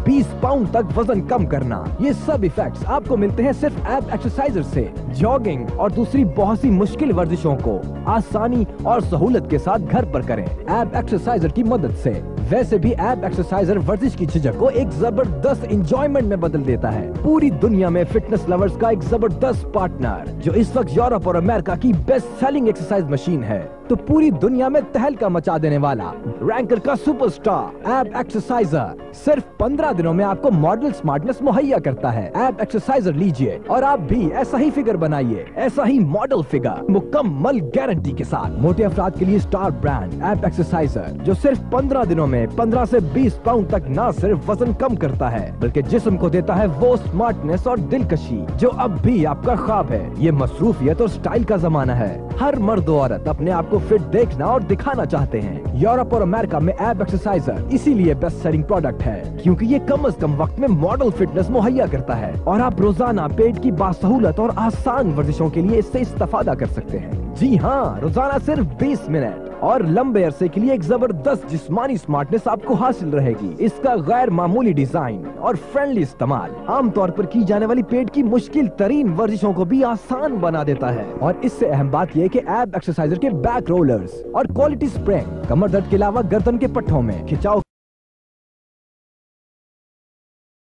20 pound तक वजन कम करना, ये सब इफेक्ट्स आपको मिलते हैं सिर्फ एब एक्सरसाइजर से। जॉगिंग और दूसरी बहुत सी मुश्किल वर्जिशों को आसानी और सहूलत के साथ घर पर करें एब एक्सरसाइजर की मदद से। वैसे भी एब एक्सरसाइजर वर्जिश की झिझक को एक जबरदस्त इंजॉयमेंट में बदल देता है। पूरी दुनिया में फिटनेस लवर्स का एक जबरदस्त पार्टनर जो इस वक्त यूरोप और अमेरिका की बेस्ट सेलिंग एक्सरसाइज मशीन है, तो पूरी दुनिया में तहलका मचा देने वाला रैंकर का सुपरस्टार एब एक्सरसाइजर सिर्फ 15 दिनों में आपको मॉडल स्मार्टनेस मुहैया करता है। एब एक्सरसाइजर लीजिए और आप भी ऐसा ही फिगर बनाइए, ऐसा ही मॉडल फिगर मुकम्मल गारंटी के साथ। मोटे अफराद के लिए स्टार ब्रांड एब एक्सरसाइजर जो सिर्फ 15 दिनों में 15 से 20 पाउंड तक न सिर्फ वजन कम करता है बल्कि जिस्म को देता है वो स्मार्टनेस और दिलकशी जो अब भी आपका ख्वाब है। ये मसरूफियत और स्टाइल का जमाना है। हर मर्द औरत अपने आप को फिट देखना और दिखाना चाहते हैं। यूरोप और अमेरिका में एब एक्सरसाइजर इसीलिए बेस्ट सेलिंग प्रोडक्ट है क्योंकि ये कम से कम वक्त में मॉडल फिटनेस मुहैया करता है और आप रोजाना पेट की बासहूलत और आसान वर्जिशों के लिए इससे इस्तेफादा कर सकते हैं। जी हाँ, रोजाना सिर्फ 20 मिनट और लंबे अरसे के लिए एक जबरदस्त जिस्मानी स्मार्टनेस आपको हासिल रहेगी। इसका गैर मामूली डिजाइन और फ्रेंडली इस्तेमाल आमतौर पर की जाने वाली पेट की मुश्किल तरीन वर्जिशों को भी आसान बना देता है। और इससे अहम बात यह है कि एब एक्सरसाइजर के बैक रोलर्स और क्वालिटी स्प्रिंग कमर दर्द के अलावा गर्दन के पट्टों में खिंचाव